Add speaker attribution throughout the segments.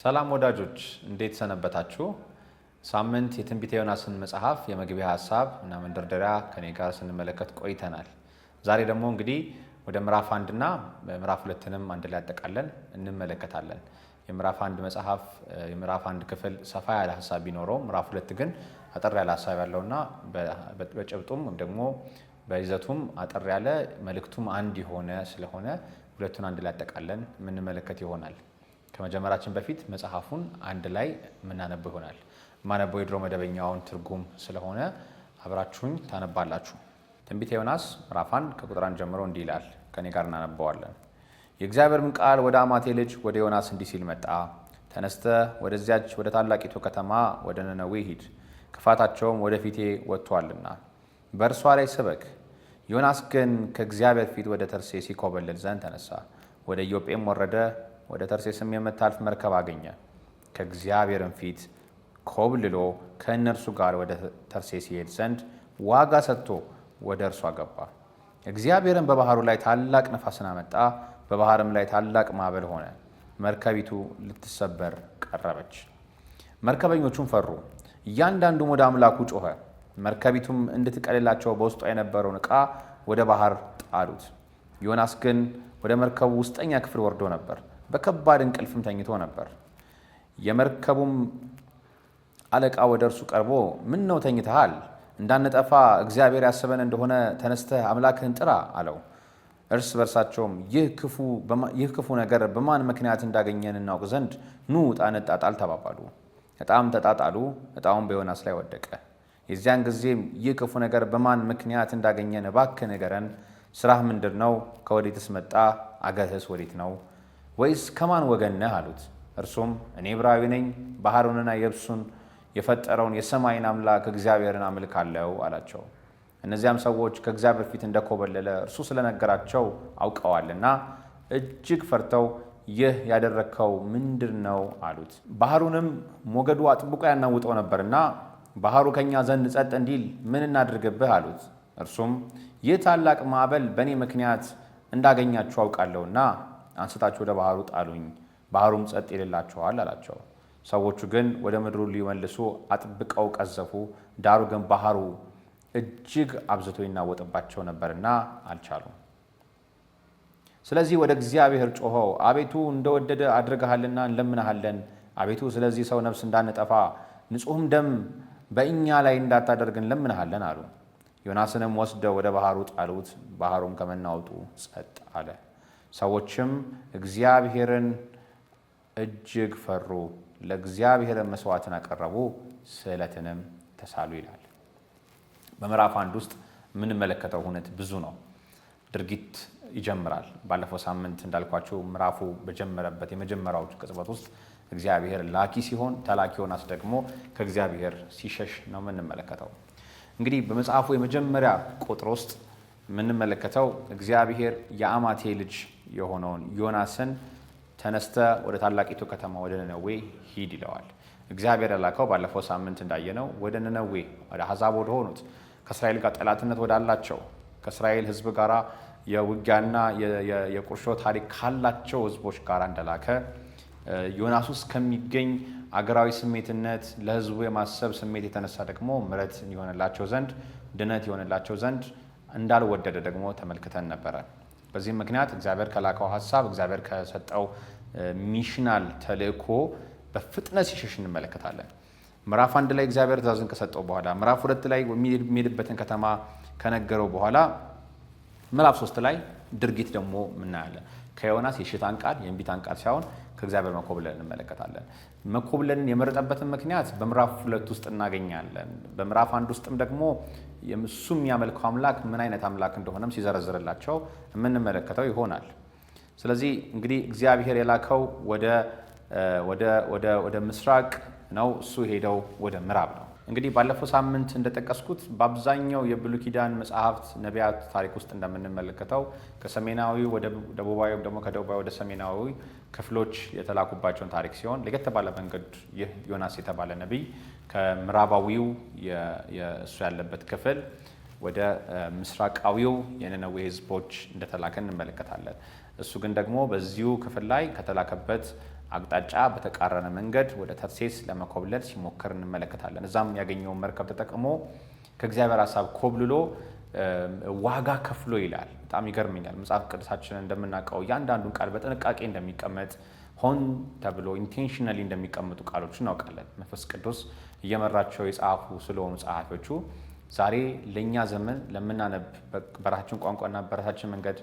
Speaker 1: ሰላም ወዳጆች እንዴት ሰነበታችሁ? ሳምንት የትንቢተ ዮናስን መጽሐፍ የመግቢያ ሐሳብ እና መንደርደሪያ ከኔ ጋር ስንመለከት ቆይተናል። ዛሬ ደግሞ እንግዲህ ወደ ምዕራፍ 1 እና ምዕራፍ 2ንም አንድ ላይ አጠቃለን እንመለከታለን። የምዕራፍ 1 መጽሐፍ የምዕራፍ 1 ክፍል ሰፋ ያለ ሐሳብ ቢኖረው ምዕራፍ 2 ግን አጠር ያለ ሐሳብ ያለውና በጭብጡም ደግሞ በይዘቱም አጠር ያለ መልእክቱም አንድ የሆነ ስለሆነ ሁለቱን አንድ ላይ አጠቃለን የምንመለከት ይሆናል። ከመጀመራችን በፊት መጽሐፉን አንድ ላይ የምናነበው ይሆናል። ማነበው የድሮ መደበኛውን ትርጉም ስለሆነ አብራችሁኝ ታነባላችሁ። ትንቢተ ዮናስ ምዕራፍ 1 ከቁጥር 1 ጀምሮ እንዲህ ይላል። ከኔ ጋር እናነበዋለን። የእግዚአብሔርም ቃል ወደ አማቴ ልጅ ወደ ዮናስ እንዲህ ሲል መጣ። ተነስተህ ወደዚያች ወደ ታላቂቱ ከተማ ወደ ነነዌ ሂድ፣ ክፋታቸውም ወደ ፊቴ ወጥቷልና በእርሷ ላይ ስበክ። ዮናስ ግን ከእግዚአብሔር ፊት ወደ ተርሴስ ይኮበልል ዘንድ ተነሳ። ወደ ኢዮጴም ወረደ። ወደ ተርሴስም የምታልፍ መርከብ አገኘ። ከእግዚአብሔርም ፊት ኮብልሎ ከእነርሱ ጋር ወደ ተርሴስ ይሄድ ዘንድ ዋጋ ሰጥቶ ወደ እርሷ ገባ። እግዚአብሔርም በባህሩ ላይ ታላቅ ነፋስን አመጣ፣ በባህርም ላይ ታላቅ ማዕበል ሆነ። መርከቢቱ ልትሰበር ቀረበች። መርከበኞቹም ፈሩ፣ እያንዳንዱም ወደ አምላኩ ጮኸ። መርከቢቱም እንድትቀልላቸው በውስጧ የነበረውን ዕቃ ወደ ባህር ጣሉት። ዮናስ ግን ወደ መርከቡ ውስጠኛ ክፍል ወርዶ ነበር፣ በከባድ እንቅልፍም ተኝቶ ነበር። የመርከቡም አለቃ ወደ እርሱ ቀርቦ ምን ነው ተኝተሃል? እንዳንጠፋ እግዚአብሔር ያሰበን እንደሆነ ተነስተህ አምላክህን ጥራ አለው። እርስ በርሳቸውም ይህ ክፉ ነገር በማን ምክንያት እንዳገኘን እናውቅ ዘንድ ኑ ዕጣ እንጣጣል ተባባሉ። ዕጣም ተጣጣሉ። ዕጣውም በዮናስ ላይ ወደቀ። የዚያን ጊዜም ይህ ክፉ ነገር በማን ምክንያት እንዳገኘን እባክህ ንገረን። ስራህ ምንድን ነው? ከወዴትስ መጣ? አገርህስ ወዴት ነው? ወይስ ከማን ወገን ነህ አሉት። እርሱም እኔ ዕብራዊ ነኝ፣ ባህሩንና የብሱን የፈጠረውን የሰማይን አምላክ እግዚአብሔርን አመልካለሁ አላቸው። እነዚያም ሰዎች ከእግዚአብሔር ፊት እንደኮበለለ እርሱ ስለነገራቸው አውቀዋልና እጅግ ፈርተው ይህ ያደረግከው ምንድን ነው አሉት። ባህሩንም ሞገዱ አጥብቆ ያናውጠው ነበርና ባህሩ ከእኛ ዘንድ ጸጥ እንዲል ምን እናድርግብህ አሉት። እርሱም ይህ ታላቅ ማዕበል በእኔ ምክንያት እንዳገኛችሁ አውቃለሁና አንስታችሁ ወደ ባህሩ ጣሉኝ፣ ባህሩም ጸጥ ይልላችኋል አላቸው። ሰዎቹ ግን ወደ ምድሩ ሊመልሱ አጥብቀው ቀዘፉ። ዳሩ ግን ባህሩ እጅግ አብዝቶ ይናወጥባቸው ነበርና አልቻሉም። ስለዚህ ወደ እግዚአብሔር ጮኸው፣ አቤቱ እንደወደደ አድርገሃልና እንለምንሃለን። አቤቱ ስለዚህ ሰው ነፍስ እንዳንጠፋ ንጹሕም ደም በእኛ ላይ እንዳታደርግ እንለምንሃለን አሉ። ዮናስንም ወስደው ወደ ባህሩ ጣሉት። ባህሩም ከመናወጡ ጸጥ አለ። ሰዎችም እግዚአብሔርን እጅግ ፈሩ፣ ለእግዚአብሔር መስዋዕትን አቀረቡ፣ ስእለትንም ተሳሉ ይላል። በምዕራፍ 1 ውስጥ የምንመለከተው ሁነት ብዙ ነው። ድርጊት ይጀምራል። ባለፈው ሳምንት እንዳልኳቸው ምዕራፉ በጀመረበት የመጀመሪያዎቹ ቅጽበት ውስጥ እግዚአብሔር ላኪ ሲሆን፣ ተላኪ ዮናስ ደግሞ ከእግዚአብሔር ሲሸሽ ነው የምንመለከተው። እንግዲህ በመጽሐፉ የመጀመሪያ ቁጥር ውስጥ የምንመለከተው እግዚአብሔር የአማቴ ልጅ የሆነውን ዮናስን ተነስተ ወደ ታላቂቱ ከተማ ወደ ነነዌ ሂድ ይለዋል። እግዚአብሔር የላከው ባለፈው ሳምንት እንዳየነው ወደ ነነዌ፣ ወደ አሕዛብ ወደ ሆኑት ከእስራኤል ጋር ጠላትነት ወዳላቸው ከእስራኤል ሕዝብ ጋር የውጊያና የቁርሾ ታሪክ ካላቸው ሕዝቦች ጋር እንደላከ ዮናስ ውስጥ ከሚገኝ አገራዊ ስሜትነት ለሕዝቡ የማሰብ ስሜት የተነሳ ደግሞ ምሕረት የሆነላቸው ዘንድ ድነት የሆነላቸው ዘንድ እንዳልወደደ ደግሞ ተመልክተን ነበረ። በዚህም ምክንያት እግዚአብሔር ከላከው ሀሳብ እግዚአብሔር ከሰጠው ሚሽናል ተልእኮ በፍጥነት ሲሸሽ እንመለከታለን። ምዕራፍ 1 ላይ እግዚአብሔር ትእዛዝን ከሰጠው በኋላ ምዕራፍ 2 ላይ የሚሄድበትን ከተማ ከነገረው በኋላ ምዕራፍ 3 ላይ ድርጊት ደግሞ ምናያለን። ከዮናስ የሽታን ቃል የእምቢታን ቃል ሳይሆን ከእግዚአብሔር መኮብለን እንመለከታለን። መኮብለንን የመረጠበትን ምክንያት በምዕራፍ 2 ውስጥ እናገኛለን። በምዕራፍ 1 ውስጥም ደግሞ እሱ የሚያመልከው አምላክ ምን አይነት አምላክ እንደሆነም ሲዘረዝርላቸው የምንመለከተው ይሆናል። ስለዚህ እንግዲህ እግዚአብሔር የላከው ወደ ምስራቅ ነው፣ እሱ ሄደው ወደ ምዕራብ ነው። እንግዲህ ባለፈው ሳምንት እንደጠቀስኩት በአብዛኛው የብሉይ ኪዳን መጽሐፍት ነቢያት ታሪክ ውስጥ እንደምንመለከተው ከሰሜናዊ ወደ ደቡባዊ ወይም ደግሞ ከደቡባዊ ወደ ሰሜናዊ ክፍሎች የተላኩባቸውን ታሪክ ሲሆን ለየት ባለ መንገድ ይህ ዮናስ የተባለ ነቢይ ከምዕራባዊው እሱ ያለበት ክፍል ወደ ምስራቃዊው የነነዌ ሕዝቦች እንደተላከ እንመለከታለን። እሱ ግን ደግሞ በዚሁ ክፍል ላይ ከተላከበት አቅጣጫ በተቃረነ መንገድ ወደ ተርሴስ ለመኮብለል ሲሞክር እንመለከታለን። እዛም ያገኘውን መርከብ ተጠቅሞ ከእግዚአብሔር ሐሳብ ኮብልሎ ዋጋ ከፍሎ ይላል። በጣም ይገርመኛል። መጽሐፍ ቅዱሳችንን እንደምናውቀው እያንዳንዱን ቃል በጥንቃቄ እንደሚቀመጥ ሆን ተብሎ ኢንቴንሽናሊ እንደሚቀመጡ ቃሎች እናውቃለን። መንፈስ ቅዱስ እየመራቸው የጻፉ ስለሆኑ ጸሐፊዎቹ ዛሬ ለእኛ ዘመን ለምናነብ በራሳችን ቋንቋና በራሳችን መንገድ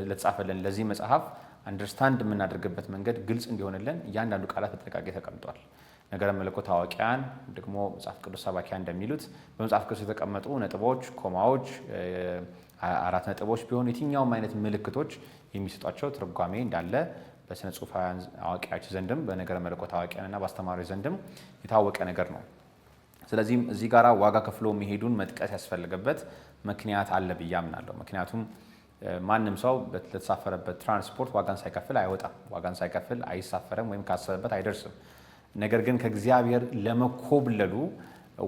Speaker 1: ለተጻፈልን ለዚህ መጽሐፍ አንደርስታንድ የምናደርግበት መንገድ ግልጽ እንዲሆንልን እያንዳንዱ ቃላት በጥንቃቄ ተቀምጧል። ነገረ መለኮት አዋቂያን ደግሞ መጽሐፍ ቅዱስ ሰባኪያን እንደሚሉት በመጽሐፍ ቅዱስ የተቀመጡ ነጥቦች፣ ኮማዎች፣ አራት ነጥቦች ቢሆኑ የትኛውም አይነት ምልክቶች የሚሰጧቸው ትርጓሜ እንዳለ በስነ ጽሑፋውያን አዋቂዎች ዘንድም በነገረ መለኮት አዋቂያንና በአስተማሪዎች ዘንድም የታወቀ ነገር ነው። ስለዚህም እዚህ ጋር ዋጋ ከፍሎ መሄዱን መጥቀስ ያስፈልገበት ምክንያት አለ ብዬ አምናለሁ። ምክንያቱም ማንም ሰው ለተሳፈረበት ትራንስፖርት ዋጋን ሳይከፍል አይወጣም፣ ዋጋን ሳይከፍል አይሳፈርም፣ ወይም ካሰበበት አይደርስም። ነገር ግን ከእግዚአብሔር ለመኮብለሉ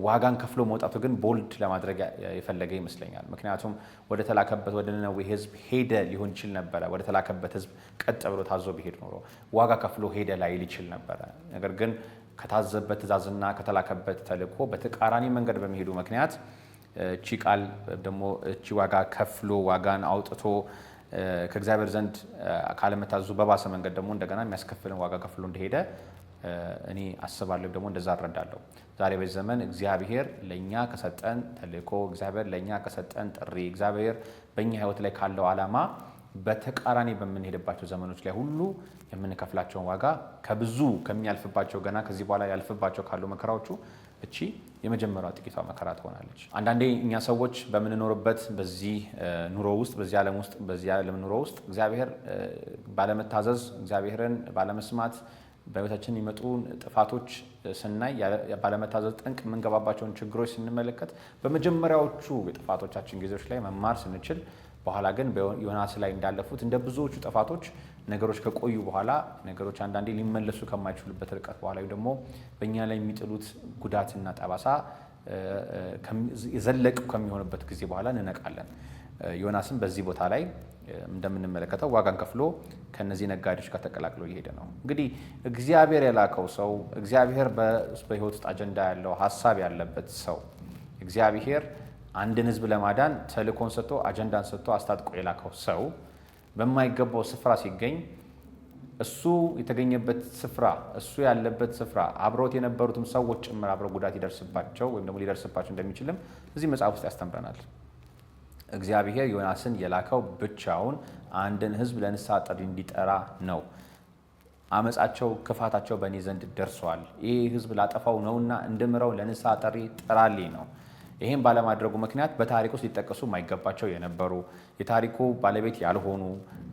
Speaker 1: ዋጋን ከፍሎ መውጣቱ ግን ቦልድ ለማድረግ የፈለገ ይመስለኛል። ምክንያቱም ወደ ተላከበት ወደ ነነዌ ሕዝብ ሄደ ሊሆን ይችል ነበረ። ወደ ተላከበት ሕዝብ ቀጥ ብሎ ታዞ ቢሄድ ኖሮ ዋጋ ከፍሎ ሄደ ላይል ይችል ነበረ። ነገር ግን ከታዘበት ትእዛዝና ከተላከበት ተልእኮ በተቃራኒ መንገድ በመሄዱ ምክንያት እቺ ቃል ደግሞ እቺ ዋጋ ከፍሎ ዋጋን አውጥቶ ከእግዚአብሔር ዘንድ ካለመታዘዙ በባሰ መንገድ ደግሞ እንደገና የሚያስከፍልን ዋጋ ከፍሎ እንደሄደ እኔ አስባለሁ፣ ደግሞ እንደዛ እረዳለሁ። ዛሬ በዚህ ዘመን እግዚአብሔር ለእኛ ከሰጠን ተልእኮ፣ እግዚአብሔር ለእኛ ከሰጠን ጥሪ፣ እግዚአብሔር በእኛ ሕይወት ላይ ካለው ዓላማ በተቃራኒ በምንሄድባቸው ዘመኖች ላይ ሁሉ የምንከፍላቸውን ዋጋ ከብዙ ከሚያልፍባቸው ገና ከዚህ በኋላ ያልፍባቸው ካሉ መከራዎቹ እቺ የመጀመሪያዋ ጥቂቷ መከራ ትሆናለች። አንዳንዴ እኛ ሰዎች በምንኖርበት በዚህ ኑሮ ውስጥ በዚህ ዓለም ኑሮ ውስጥ እግዚአብሔር ባለመታዘዝ እግዚአብሔርን ባለመስማት በሕይወታችን የሚመጡ ጥፋቶች ስናይ ባለመታዘዝ ጠንቅ የምንገባባቸውን ችግሮች ስንመለከት በመጀመሪያዎቹ የጥፋቶቻችን ጊዜዎች ላይ መማር ስንችል በኋላ ግን በዮናስ ላይ እንዳለፉት እንደ ብዙዎቹ ጥፋቶች ነገሮች ከቆዩ በኋላ ነገሮች አንዳንዴ ሊመለሱ ከማይችሉበት ርቀት በኋላ ደግሞ በእኛ ላይ የሚጥሉት ጉዳትና ጠባሳ የዘለቁ ከሚሆንበት ጊዜ በኋላ እንነቃለን። ዮናስም በዚህ ቦታ ላይ እንደምንመለከተው ዋጋን ከፍሎ ከነዚህ ነጋዴዎች ጋር ተቀላቅሎ እየሄደ ነው። እንግዲህ እግዚአብሔር የላከው ሰው፣ እግዚአብሔር በሕይወት ውስጥ አጀንዳ ያለው ሀሳብ ያለበት ሰው፣ እግዚአብሔር አንድን ሕዝብ ለማዳን ተልእኮን ሰጥቶ አጀንዳን ሰጥቶ አስታጥቆ የላከው ሰው በማይገባው ስፍራ ሲገኝ እሱ የተገኘበት ስፍራ እሱ ያለበት ስፍራ አብሮት የነበሩትም ሰዎች ጭምር አብረው ጉዳት ይደርስባቸው ወይም ደግሞ ሊደርስባቸው እንደሚችልም እዚህ መጽሐፍ ውስጥ ያስተምረናል። እግዚአብሔር ዮናስን የላከው ብቻውን አንድን ሕዝብ ለንስሐ ጥሪ እንዲጠራ ነው። አመፃቸው፣ ክፋታቸው በእኔ ዘንድ ደርሷል፣ ይህ ሕዝብ ላጠፋው ነውና እንድምረው ለንስሐ ጥሪ ጥራልኝ ነው። ይህም ባለማድረጉ ምክንያት በታሪክ ውስጥ ሊጠቀሱ የማይገባቸው የነበሩ የታሪኩ ባለቤት ያልሆኑ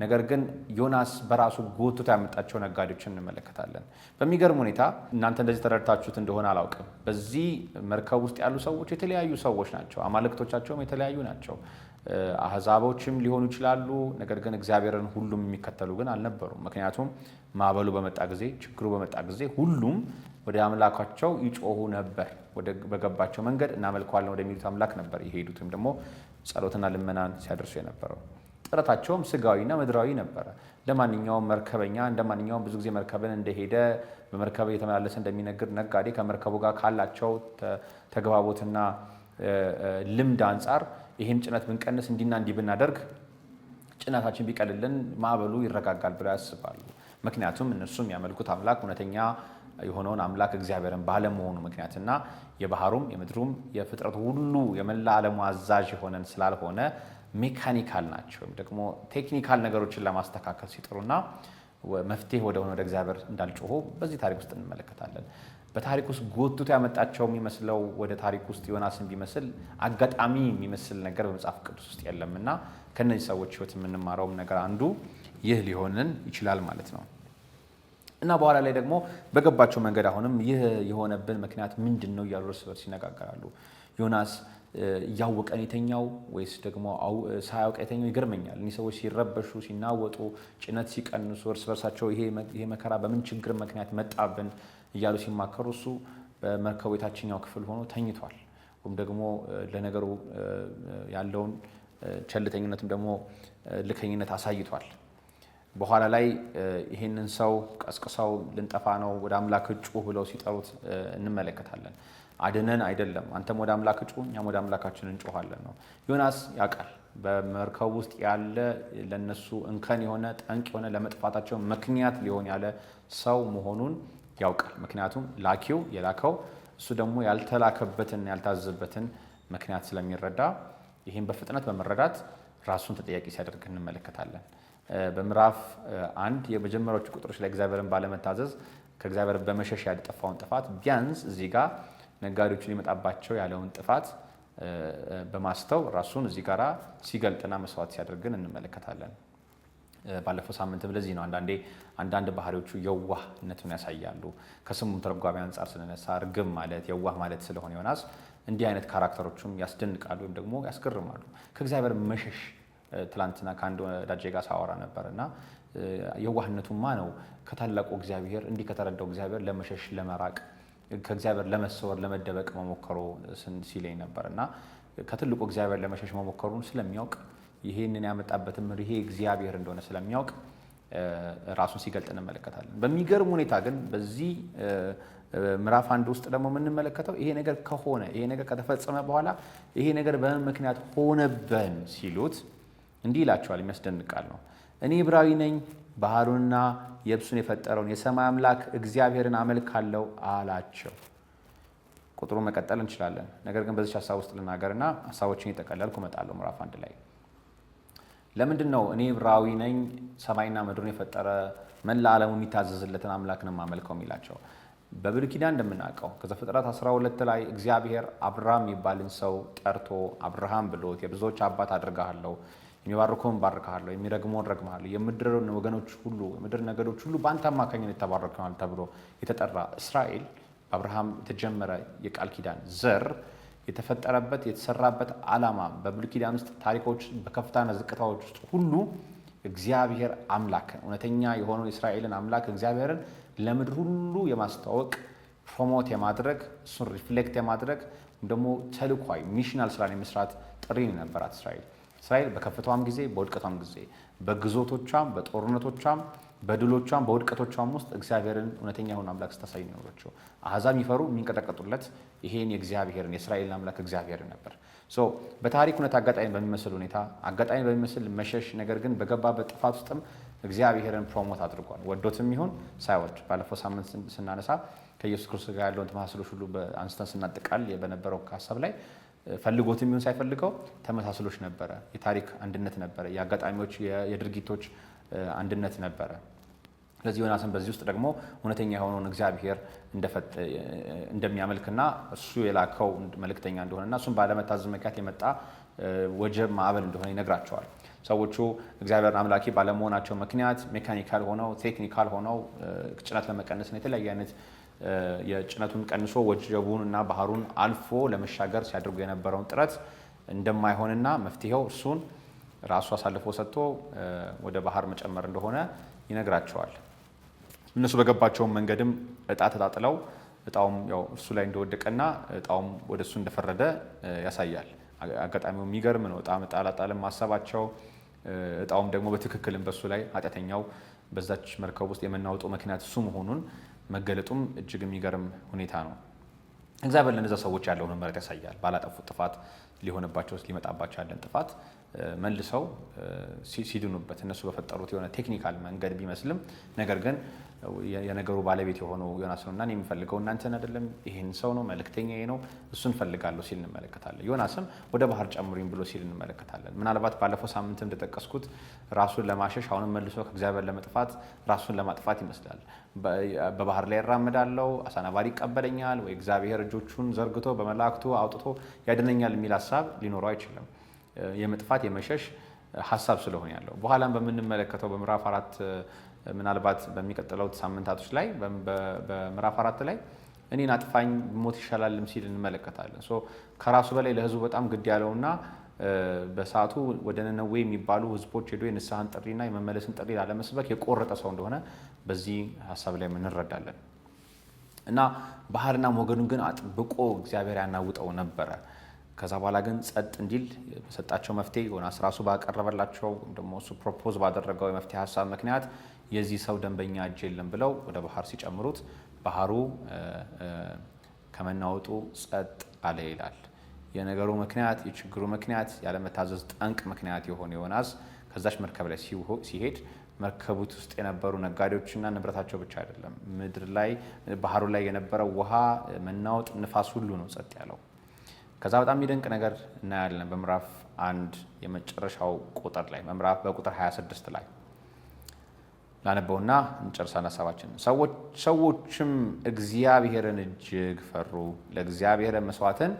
Speaker 1: ነገር ግን ዮናስ በራሱ ጎትቶ ያመጣቸው ነጋዴዎችን እንመለከታለን። በሚገርም ሁኔታ እናንተ እንደዚህ ተረድታችሁት እንደሆነ አላውቅም። በዚህ መርከብ ውስጥ ያሉ ሰዎች የተለያዩ ሰዎች ናቸው። አማልክቶቻቸውም የተለያዩ ናቸው። አህዛቦችም ሊሆኑ ይችላሉ። ነገር ግን እግዚአብሔርን ሁሉም የሚከተሉ ግን አልነበሩም። ምክንያቱም ማዕበሉ በመጣ ጊዜ፣ ችግሩ በመጣ ጊዜ ሁሉም ወደ አምላካቸው ይጮሁ ነበር። በገባቸው መንገድ እናመልከዋለን ወደሚሉት አምላክ ነበር የሄዱት፣ ወይም ደግሞ ጸሎትና ልመናን ሲያደርሱ የነበረው። ጥረታቸውም ስጋዊና ምድራዊ ነበረ። እንደማንኛውም መርከበኛ እንደማንኛውም ብዙ ጊዜ መርከብን እንደሄደ በመርከብ እየተመላለሰ እንደሚነግድ ነጋዴ ከመርከቡ ጋር ካላቸው ተግባቦትና ልምድ አንጻር ይህን ጭነት ብንቀንስ እንዲና እንዲህ ብናደርግ ጭነታችን ቢቀልልን ማዕበሉ ይረጋጋል ብለው ያስባሉ። ምክንያቱም እነሱም ያመልኩት አምላክ እውነተኛ የሆነውን አምላክ እግዚአብሔርን ባለመሆኑ ምክንያትና የባህሩም የምድሩም የፍጥረቱ ሁሉ የመላ ዓለሙ አዛዥ የሆነን ስላልሆነ ሜካኒካል ናቸው። ወይም ደግሞ ቴክኒካል ነገሮችን ለማስተካከል ሲጥሩና መፍትሄ ወደሆነ ወደ እግዚአብሔር እንዳልጮሁ በዚህ ታሪክ ውስጥ እንመለከታለን። በታሪክ ውስጥ ጎትቶ ያመጣቸው የሚመስለው ወደ ታሪክ ውስጥ ዮናስን ቢመስል አጋጣሚ የሚመስል ነገር በመጽሐፍ ቅዱስ ውስጥ የለምና ከነዚህ ሰዎች ሕይወት የምንማረውም ነገር አንዱ ይህ ሊሆንን ይችላል ማለት ነው። እና በኋላ ላይ ደግሞ በገባቸው መንገድ አሁንም ይህ የሆነብን ምክንያት ምንድን ነው እያሉ እርስ በርስ ይነጋገራሉ። ዮናስ እያወቀን የተኛው ወይስ ደግሞ ሳያውቅ የተኛው? ይገርመኛል። እኒህ ሰዎች ሲረበሹ፣ ሲናወጡ፣ ጭነት ሲቀንሱ፣ እርስ በርሳቸው ይሄ መከራ በምን ችግር ምክንያት መጣብን እያሉ ሲማከሩ እሱ በመርከቡ የታችኛው ክፍል ሆኖ ተኝቷል። ወይም ደግሞ ለነገሩ ያለውን ቸልተኝነትም ደግሞ ልከኝነት አሳይቷል። በኋላ ላይ ይሄንን ሰው ቀስቅሰው ልንጠፋ ነው ወደ አምላክ ጩህ ብለው ሲጠሩት እንመለከታለን። አድነን አይደለም አንተም ወደ አምላክ ጩህ እኛም ወደ አምላካችን እንጮሃለን ነው። ዮናስ ያውቃል በመርከብ ውስጥ ያለ ለነሱ እንከን የሆነ ጠንቅ የሆነ ለመጥፋታቸው ምክንያት ሊሆን ያለ ሰው መሆኑን ያውቃል። ምክንያቱም ላኪው የላከው እሱ ደግሞ ያልተላከበትን ያልታዘዘበትን ምክንያት ስለሚረዳ ይህን በፍጥነት በመረዳት ራሱን ተጠያቂ ሲያደርግ እንመለከታለን። በምዕራፍ 1 የመጀመሪያዎቹ ቁጥሮች ላይ እግዚአብሔርን ባለመታዘዝ ከእግዚአብሔር በመሸሽ ያጠፋውን ጥፋት ቢያንስ እዚህ ጋር ነጋዴዎቹ ሊመጣባቸው ያለውን ጥፋት በማስተው ራሱን እዚህ ጋራ ሲገልጥና መስዋዕት ሲያደርግን እንመለከታለን። ባለፈው ሳምንትም ለዚህ ነው አንዳንድ ባህሪዎቹ የዋህነቱን ያሳያሉ። ከስሙም ተርጓሚ አንጻር ስንነሳ ርግብ ማለት የዋህ ማለት ስለሆነ ዮናስ እንዲህ አይነት ካራክተሮቹም ያስደንቃሉ ወይም ደግሞ ያስገርማሉ። ከእግዚአብሔር መሸሽ ትላንትና ከአንድ ወዳጄ ጋር ሳወራ ነበርና የዋህነቱማ ነው ከታላቁ እግዚአብሔር እንዲህ ከተረዳው እግዚአብሔር ለመሸሽ ለመራቅ ከእግዚአብሔር ለመሰወር ለመደበቅ መሞከሩ ሲለኝ ነበርና ከትልቁ እግዚአብሔር ለመሸሽ መሞከሩን ስለሚያውቅ ይሄንን ያመጣበትም ይሄ እግዚአብሔር እንደሆነ ስለሚያውቅ ራሱን ሲገልጥ እንመለከታለን። በሚገርም ሁኔታ ግን በዚህ ምዕራፍ 1 ውስጥ ደግሞ የምንመለከተው ይሄ ነገር ከሆነ ይሄ ነገር ከተፈጸመ በኋላ ይሄ ነገር በምን ምክንያት ሆነብን ሲሉት እንዲህ ይላቸዋል። የሚያስደንቅ ቃል ነው። እኔ ዕብራዊ ነኝ፣ ባህሩንና የብሱን የፈጠረውን የሰማይ አምላክ እግዚአብሔርን አመልካለሁ አላቸው። ቁጥሩ መቀጠል እንችላለን። ነገር ግን በዚህ ሀሳብ ውስጥ ልናገርና ሀሳቦችን እየጠቀለልኩ እመጣለሁ። ምዕራፍ 1 ላይ ለምንድን ነው እኔ ዕብራዊ ነኝ ሰማይና ምድሩን የፈጠረ መላ ዓለሙ የሚታዘዝለትን አምላክ ነው የማመልከው የሚላቸው? በብሉይ ኪዳን እንደምናውቀው ከዘፍጥረት 12 ላይ እግዚአብሔር አብርሃም የሚባልን ሰው ጠርቶ አብርሃም ብሎት የብዙዎች አባት አድርግሃለሁ፣ የሚባርኩህን ባርክሃለሁ፣ የሚረግመውን ረግምሃለሁ፣ የምድር ወገኖች ሁሉ የምድር ነገዶች ሁሉ በአንተ አማካኝነት ተባረክናል ተብሎ የተጠራ እስራኤል በአብርሃም የተጀመረ የቃል ኪዳን ዘር የተፈጠረበት የተሰራበት ዓላማ በብሉይ ኪዳን ውስጥ ታሪኮች በከፍታና ዝቅታዎች ውስጥ ሁሉ እግዚአብሔር አምላክን እውነተኛ የሆነው የእስራኤልን አምላክ እግዚአብሔርን ለምድር ሁሉ የማስተዋወቅ ፕሮሞት የማድረግ እሱን ሪፍሌክት የማድረግ ደግሞ ተልኳይ ሚሽናል ስራን የመስራት ጥሪ ነበራት እስራኤል በከፍታዋም ጊዜ በውድቀቷም ጊዜ በግዞቶቿም በጦርነቶቿም በድሎቿም በውድቀቶቿም ውስጥ እግዚአብሔርን እውነተኛ የሆነ አምላክ ስታሳይ ነው የኖረችው። አሕዛብ የሚፈሩ የሚንቀጠቀጡለት ይሄን የእግዚአብሔርን የእስራኤልን አምላክ እግዚአብሔርን ነበር። በታሪክ እውነት አጋጣሚ በሚመስል ሁኔታ አጋጣሚ በሚመስል መሸሽ፣ ነገር ግን በገባበት ጥፋት ውስጥም እግዚአብሔርን ፕሮሞት አድርጓል። ወዶትም ይሁን ሳይወድ ባለፈው ሳምንት ስናነሳ ከኢየሱስ ክርስቶስ ጋር ያለውን ተመሳስሎች ሁሉ አንስተን ስናጠቃል በነበረው ሀሳብ ላይ ፈልጎትም ይሁን ሳይፈልገው ተመሳስሎች ነበረ። የታሪክ አንድነት ነበረ። የአጋጣሚዎች የድርጊቶች አንድነት ነበረ። ስለዚህ ዮናስን በዚህ ውስጥ ደግሞ እውነተኛ የሆነውን እግዚአብሔር እንደሚያመልክና እሱ የላከው መልእክተኛ እንደሆነና እሱን ባለመታዘዝ ምክንያት የመጣ ወጀብ ማዕበል እንደሆነ ይነግራቸዋል። ሰዎቹ እግዚአብሔርን አምላኪ ባለመሆናቸው ምክንያት ሜካኒካል ሆነው ቴክኒካል ሆነው ጭነት ለመቀነስና የተለያየ አይነት የጭነቱን ቀንሶ ወጀቡን እና ባህሩን አልፎ ለመሻገር ሲያደርጉ የነበረውን ጥረት እንደማይሆንና መፍትሄው እሱን ራሱ አሳልፎ ሰጥቶ ወደ ባህር መጨመር እንደሆነ ይነግራቸዋል። እነሱ በገባቸው መንገድም እጣ ተጣጥለው እጣውም ያው እሱ ላይ እንደወደቀና እጣውም ወደ እሱ እንደፈረደ ያሳያል። አጋጣሚው የሚገርም ነው። እጣ መጣላጣልም ማሰባቸው እጣውም ደግሞ በትክክልም በሱ ላይ ኃጢአተኛው በዛች መርከብ ውስጥ የመናወጡ ምክንያት እሱ መሆኑን መገለጡም እጅግ የሚገርም ሁኔታ ነው። እግዚአብሔር ለነዛ ሰዎች ያለውን ምሕረት ያሳያል። ባላጠፉት ጥፋት ሊሆንባቸው ሊመጣባቸው ያለን ጥፋት መልሰው ሲድኑበት እነሱ በፈጠሩት የሆነ ቴክኒካል መንገድ ቢመስልም ነገር ግን የነገሩ ባለቤት የሆነው ዮናስ ነውና እኔ የምፈልገው እናንተን አይደለም ይሄን ሰው ነው መልእክተኛዬ ነው እሱን ፈልጋለሁ ሲል እንመለከታለን። ዮናስም ወደ ባህር ጨምሩኝ ብሎ ሲል እንመለከታለን። ምናልባት ባለፈው ሳምንት እንደጠቀስኩት ራሱን ለማሸሽ አሁንም መልሶ ከእግዚአብሔር ለመጥፋት ራሱን ለማጥፋት ይመስላል። በባህር ላይ እራመዳለሁ፣ አሳ ነባሪ ይቀበለኛል ወይ እግዚአብሔር እጆቹን ዘርግቶ በመላእክቱ አውጥቶ ያድነኛል የሚል ሀሳብ ሊኖረው አይችልም። የመጥፋት የመሸሽ ሀሳብ ስለሆነ ያለው በኋላም በምንመለከተው በምዕራፍ 4 ምናልባት በሚቀጥለው ሳምንታቶች ላይ በምዕራፍ 4 ላይ እኔን አጥፋኝ ሞት ይሻላልም ሲል እንመለከታለን። ከራሱ በላይ ለሕዝቡ በጣም ግድ ያለውና በሰዓቱ ወደ ነነዌ የሚባሉ ሕዝቦች ሄዶ የንስሐን ጥሪና የመመለስን ጥሪ ላለመስበክ የቆረጠ ሰው እንደሆነ በዚህ ሀሳብ ላይ እንረዳለን። እና ባህርና ሞገዱን ግን አጥብቆ እግዚአብሔር ያናውጠው ነበረ። ከዛ በኋላ ግን ጸጥ እንዲል በሰጣቸው መፍትሄ ዮናስ ራሱ ባቀረበላቸው ደግሞ እሱ ፕሮፖዝ ባደረገው የመፍትሄ ሀሳብ ምክንያት የዚህ ሰው ደንበኛ እጅ የለም ብለው ወደ ባህር ሲጨምሩት ባህሩ ከመናወጡ ጸጥ አለ ይላል። የነገሩ ምክንያት የችግሩ ምክንያት ያለመታዘዝ ጠንቅ ምክንያት የሆነ ዮናስ ከዛች መርከብ ላይ ሲሄድ መርከቡት ውስጥ የነበሩ ነጋዴዎችና ንብረታቸው ብቻ አይደለም፣ ምድር ላይ ባህሩ ላይ የነበረው ውሃ መናወጥ፣ ንፋስ ሁሉ ነው ጸጥ ያለው። ከዛ በጣም የሚደንቅ ነገር እናያለን በምዕራፍ 1 የመጨረሻው ቁጥር ላይ በቁጥር 26 ላይ ላነበውና እንጨርሳለን ሀሳባችን። ሰዎችም እግዚአብሔርን እጅግ ፈሩ፣ ለእግዚአብሔር መስዋዕትን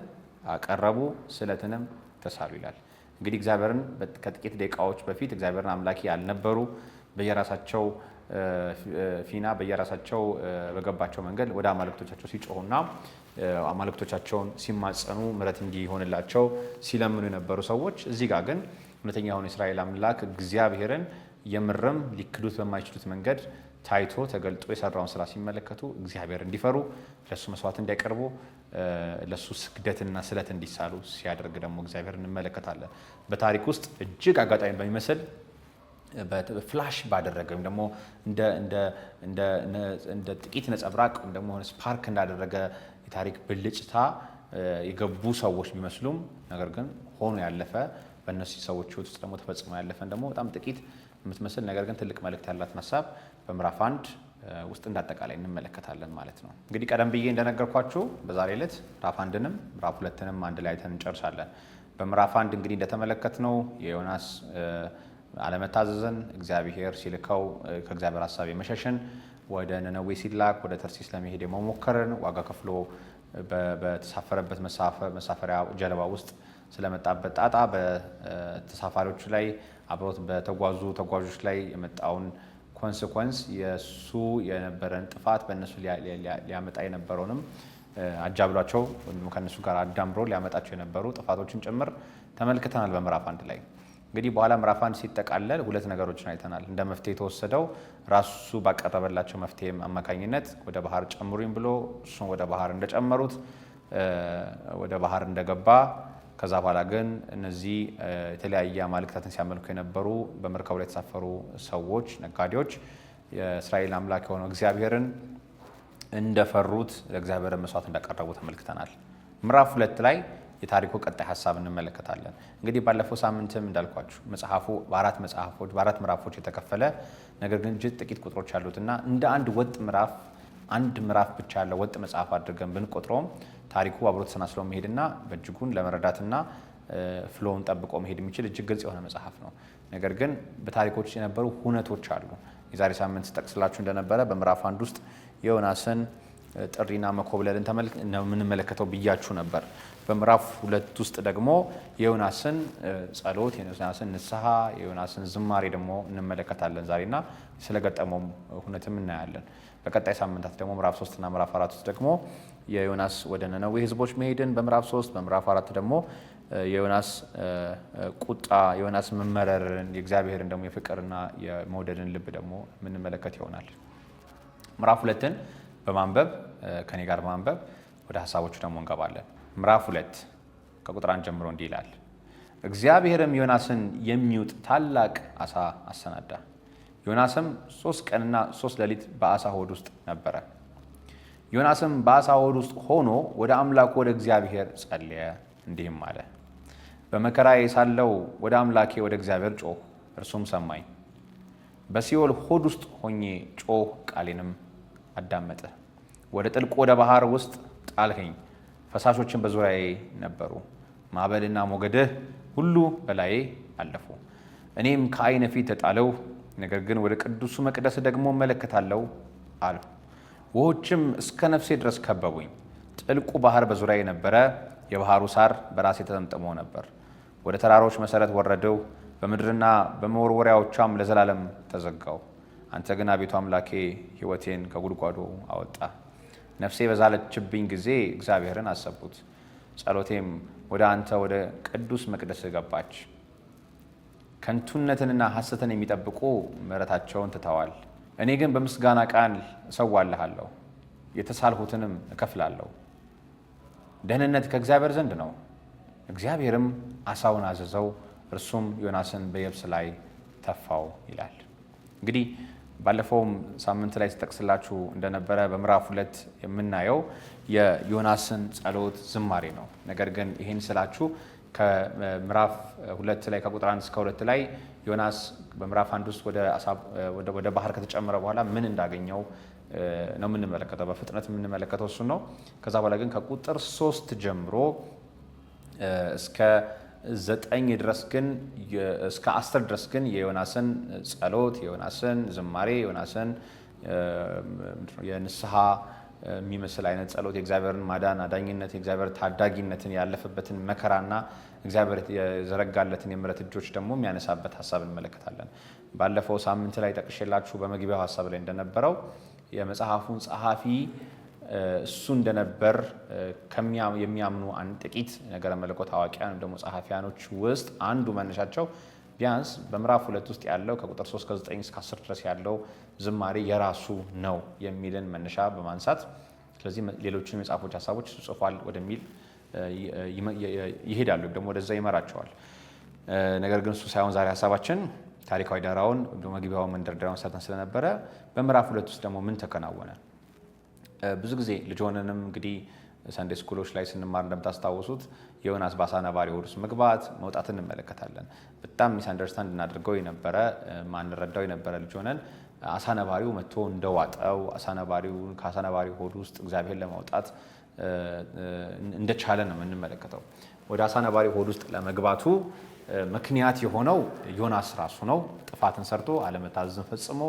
Speaker 1: አቀረቡ፣ ስለትንም ተሳሉ ይላል። እንግዲህ እግዚአብሔርን ከጥቂት ደቂቃዎች በፊት እግዚአብሔርን አምላኪ ያልነበሩ በየራሳቸው ፊና በየራሳቸው በገባቸው መንገድ ወደ አማልክቶቻቸው ሲጮሁና አማልክቶቻቸውን ሲማጸኑ ምሕረት እንዲሆንላቸው ሲለምኑ የነበሩ ሰዎች እዚህ ጋር ግን እውነተኛ የሆነ እስራኤል አምላክ እግዚአብሔርን የምርም ሊክዱት በማይችሉት መንገድ ታይቶ ተገልጦ የሰራውን ስራ ሲመለከቱ እግዚአብሔር እንዲፈሩ ለሱ መስዋዕት እንዲያቀርቡ ለሱ ስግደትና ስለት እንዲሳሉ ሲያደርግ ደግሞ እግዚአብሔር እንመለከታለን። በታሪክ ውስጥ እጅግ አጋጣሚ በሚመስል ፍላሽ ባደረገ ወይም ደግሞ እንደ ጥቂት ነጸብራቅ ወይም ደግሞ ስፓርክ እንዳደረገ የታሪክ ብልጭታ የገቡ ሰዎች ቢመስሉም ነገር ግን ሆኖ ያለፈ በእነዚህ ሰዎች ሕይወት ውስጥ ደግሞ ተፈጽሞ ያለፈን ደግሞ በጣም ጥቂት የምትመስል ነገር ግን ትልቅ መልእክት ያላትን ሀሳብ በምዕራፍ 1 ውስጥ እንዳጠቃላይ እንመለከታለን ማለት ነው። እንግዲህ ቀደም ብዬ እንደነገርኳችሁ በዛሬ ዕለት ምዕራፍ 1ንም ምዕራፍ 2ንም አንድ ላይ አይተን እንጨርሳለን። በምዕራፍ 1 እንግዲህ እንደተመለከትነው የዮናስ አለመታዘዝን እግዚአብሔር ሲልከው ከእግዚአብሔር ሀሳብ የመሸሽን ወደ ነነዌ ሲላክ ወደ ተርሲስ ለመሄድ የመሞከርን ዋጋ ከፍሎ በተሳፈረበት መሳፈሪያ ጀልባ ውስጥ ስለመጣበት ጣጣ በተሳፋሪዎቹ ላይ አብሮት በተጓዙ ተጓዦች ላይ የመጣውን ኮንሲኩዌንስ የሱ የነበረን ጥፋት በእነሱ ሊያመጣ የነበረውንም አጃብሏቸው ወይም ከነሱ ጋር አዳምሮ ሊያመጣቸው የነበሩ ጥፋቶችን ጭምር ተመልክተናል በምዕራፍ 1 ላይ። እንግዲህ በኋላ ምዕራፍ 1 ሲጠቃለል ሁለት ነገሮችን አይተናል። እንደ መፍትሄ የተወሰደው ራሱ ባቀረበላቸው መፍትሄ አማካኝነት ወደ ባህር ጨምሩኝ ብሎ እሱን ወደ ባህር እንደጨመሩት ወደ ባህር እንደገባ ከዛ በኋላ ግን እነዚህ የተለያየ አማልክታትን ሲያመልኩ የነበሩ በመርከቡ ላይ የተሳፈሩ ሰዎች ነጋዴዎች የእስራኤል አምላክ የሆነው እግዚአብሔርን እንደፈሩት ለእግዚአብሔር መስዋዕት እንዳቀረቡ ተመልክተናል። ምዕራፍ 2 ላይ የታሪኩ ቀጣይ ሀሳብ እንመለከታለን። እንግዲህ ባለፈው ሳምንትም እንዳልኳችሁ መጽሐፉ በአራት ምዕራፎች የተከፈለ ነገር ግን እጅግ ጥቂት ቁጥሮች ያሉትና እንደ አንድ ወጥ ምዕራፍ አንድ ምዕራፍ ብቻ ያለው ወጥ መጽሐፍ አድርገን ብንቆጥረውም ታሪኩ አብሮ ተሰናስሎ መሄድና በእጅጉን ለመረዳትና ፍሎውን ጠብቆ መሄድ የሚችል እጅግ ግልጽ የሆነ መጽሐፍ ነው። ነገር ግን በታሪኮች የነበሩ ሁነቶች አሉ። የዛሬ ሳምንት ጠቅስላችሁ እንደነበረ በምዕራፍ 1 ውስጥ የዮናስን ጥሪና መኮብለልን የምንመለከተው ብያችሁ ነበር። በምዕራፍ 2 ውስጥ ደግሞ የዮናስን ጸሎት፣ የዮናስን ንስሐ፣ የዮናስን ዝማሬ ደግሞ እንመለከታለን ዛሬና ስለገጠመው ሁነትም እናያለን። በቀጣይ ሳምንታት ደግሞ ምዕራፍ 3 እና ምዕራፍ 4 ውስጥ ደግሞ የዮናስ ወደ ነነዌ ህዝቦች መሄድን በምዕራፍ 3 በምዕራፍ 4 ደግሞ የዮናስ ቁጣ፣ የዮናስ መመረርን፣ የእግዚአብሔርን ደግሞ የፍቅርና የመውደድን ልብ ደግሞ የምንመለከት ይሆናል። ምዕራፍ 2ን በማንበብ ከኔ ጋር በማንበብ ወደ ሀሳቦቹ ደግሞ እንገባለን። ምዕራፍ 2 ከቁጥር 1 ጀምሮ እንዲህ ይላል። እግዚአብሔርም ዮናስን የሚውጥ ታላቅ አሳ አሰናዳ። ዮናስም 3 ቀንና 3 ሌሊት በአሳ ሆድ ውስጥ ነበረ። ዮናስም በአሳ ሆድ ውስጥ ሆኖ ወደ አምላኩ ወደ እግዚአብሔር ጸለየ፣ እንዲህም አለ። በመከራዬ ሳለሁ ወደ አምላኬ ወደ እግዚአብሔር ጮህ፣ እርሱም ሰማኝ። በሲኦል ሆድ ውስጥ ሆኜ ጮህ፣ ቃሌንም አዳመጠ። ወደ ጥልቁ ወደ ባህር ውስጥ ጣልኸኝ፣ ፈሳሾችን በዙሪያዬ ነበሩ። ማዕበልና ሞገድህ ሁሉ በላዬ አለፉ። እኔም ከዓይነ ፊት ተጣልሁ፣ ነገር ግን ወደ ቅዱሱ መቅደስ ደግሞ እመለከታለሁ አልሁ። ውኆችም እስከ ነፍሴ ድረስ ከበቡኝ። ጥልቁ ባህር በዙሪያዬ ነበረ፣ የባህሩ ሳር በራሴ ተጠምጥሞ ነበር። ወደ ተራሮች መሠረት ወረድሁ፣ በምድርና በመወርወሪያዎቿም ለዘላለም ተዘጋው። አንተ ግን አቤቱ አምላኬ ሕይወቴን ከጉድጓዱ አወጣ። ነፍሴ በዛለችብኝ ጊዜ እግዚአብሔርን አሰብኩት። ጸሎቴም ወደ አንተ ወደ ቅዱስ መቅደስ ገባች። ከንቱነትንና ሐሰትን የሚጠብቁ ምሕረታቸውን ትተዋል። እኔ ግን በምስጋና ቃል እሰዋልሃለሁ፣ የተሳልሁትንም እከፍላለሁ። ደህንነት ከእግዚአብሔር ዘንድ ነው፣ እግዚአብሔርም አሳውን አዘዘው፣ እርሱም ዮናስን በየብስ ላይ ተፋው ይላል። እንግዲህ ባለፈውም ሳምንት ላይ ተጠቅስላችሁ እንደነበረ በምዕራፍ 2 የምናየው የዮናስን ጸሎት ዝማሬ ነው። ነገር ግን ይህን ስላችሁ ከምዕራፍ 2 ላይ ከቁጥር 1 እስከ 2 ላይ ዮናስ በምዕራፍ 1 ውስጥ ወደ ባህር ከተጨመረ በኋላ ምን እንዳገኘው ነው የምንመለከተው። በፍጥነት የምንመለከተው እሱ ነው። ከዛ በኋላ ግን ከቁጥር 3 ጀምሮ እስከ 9 ድረስ ግን እስከ 10 ድረስ ግን የዮናስን ጸሎት፣ የዮናስን ዝማሬ፣ የዮናስን የንስሐ የሚመስል አይነት ጸሎት፣ የእግዚአብሔርን ማዳን አዳኝነት፣ የእግዚአብሔር ታዳጊነትን ያለፈበትን መከራና እግዚአብሔር የዘረጋለትን የምሕረት እጆች ደግሞ የሚያነሳበት ሀሳብ እንመለከታለን። ባለፈው ሳምንት ላይ ጠቅሼላችሁ በመግቢያው ሀሳብ ላይ እንደነበረው የመጽሐፉን ጸሐፊ እሱ እንደነበር የሚያምኑ ጥቂት ነገረ መለኮት አዋቂያን ወይም ደግሞ ጸሐፊያኖች ውስጥ አንዱ መነሻቸው ቢያንስ በምዕራፍ 2 ውስጥ ያለው ከቁጥር 3 ከ9 እስከ 10 ድረስ ያለው ዝማሬ የራሱ ነው የሚልን መነሻ በማንሳት ስለዚህ ሌሎችን የጻፎች ሀሳቦች ጽፏል ወደሚል ይሄዳሉ፣ ደግሞ ወደዛ ይመራቸዋል። ነገር ግን እሱ ሳይሆን ዛሬ ሀሳባችን ታሪካዊ ዳራውን መግቢያውን መንደርደሪያውን ሰርተን ስለነበረ በምዕራፍ 2 ውስጥ ደግሞ ምን ተከናወነ? ብዙ ጊዜ ልጅ ሆነንም እንግዲህ ሰንዴ ስኩሎች ላይ ስንማር እንደምታስታውሱት የዮናስ በአሳ ነባሪ ሆድ ውስጥ መግባት መውጣት እንመለከታለን። በጣም ሚስ አንደርስታንድ እናደርገው የነበረ ማንረዳው የነበረ ልጅ ሆነን አሳ ነባሪው መጥቶ እንደዋጠው ከአሳ ነባሪው ሆድ ውስጥ እግዚአብሔር ለማውጣት እንደቻለ ነው የምንመለከተው። ወደ አሳ ነባሪው ሆድ ውስጥ ለመግባቱ ምክንያት የሆነው ዮናስ ራሱ ነው። ጥፋትን ሰርቶ አለመታዘዝን ፈጽሞ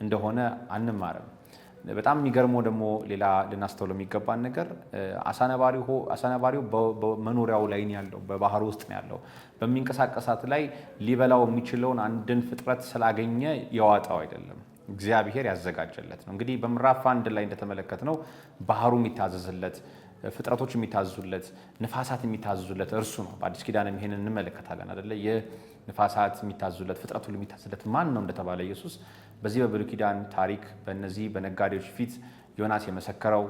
Speaker 1: እንደሆነ አንማርም። በጣም የሚገርመው ደግሞ ሌላ ልናስተውለው የሚገባን ነገር አሳነባሪው በመኖሪያው ላይ ነው ያለው፣ በባህር ውስጥ ነው ያለው። በሚንቀሳቀሳት ላይ ሊበላው የሚችለውን አንድን ፍጥረት ስላገኘ የዋጣው አይደለም፣ እግዚአብሔር ያዘጋጀለት ነው። እንግዲህ በምዕራፍ 1 ላይ እንደተመለከትነው ባህሩ የሚታዘዝለት፣ ፍጥረቶች የሚታዘዙለት፣ ንፋሳት የሚታዘዙለት እርሱ ነው። በአዲስ ኪዳንም ይሄንን እንመለከታለን አይደለ? የንፋሳት የሚታዘዙለት፣ ፍጥረት ሁሉ የሚታዘዝለት ማን ነው እንደተባለ ኢየሱስ በዚህ በብሉይ ኪዳን ታሪክ በእነዚህ በነጋዴዎች ፊት ዮናስ የመሰከረው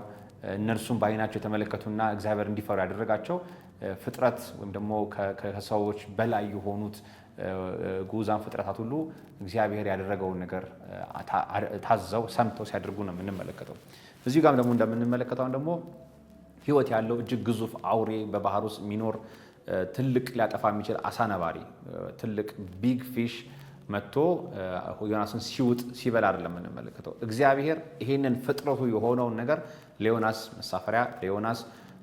Speaker 1: እነርሱም በዓይናቸው የተመለከቱና እግዚአብሔር እንዲፈሩ ያደረጋቸው ፍጥረት ወይም ደግሞ ከሰዎች በላይ የሆኑት ጉዛን ፍጥረታት ሁሉ እግዚአብሔር ያደረገውን ነገር ታዘው ሰምተው ሲያደርጉ ነው የምንመለከተው። እዚህ ጋርም ደግሞ እንደምንመለከተው ደግሞ ሕይወት ያለው እጅግ ግዙፍ አውሬ በባህር ውስጥ የሚኖር ትልቅ ሊያጠፋ የሚችል አሳ ነባሪ ትልቅ ቢግ ፊሽ መጥቶ ዮናስን ሲውጥ ሲበላ አይደለም የምንመለከተው። እግዚአብሔር ይሄንን ፍጥረቱ የሆነውን ነገር ለዮናስ መሳፈሪያ ለዮናስ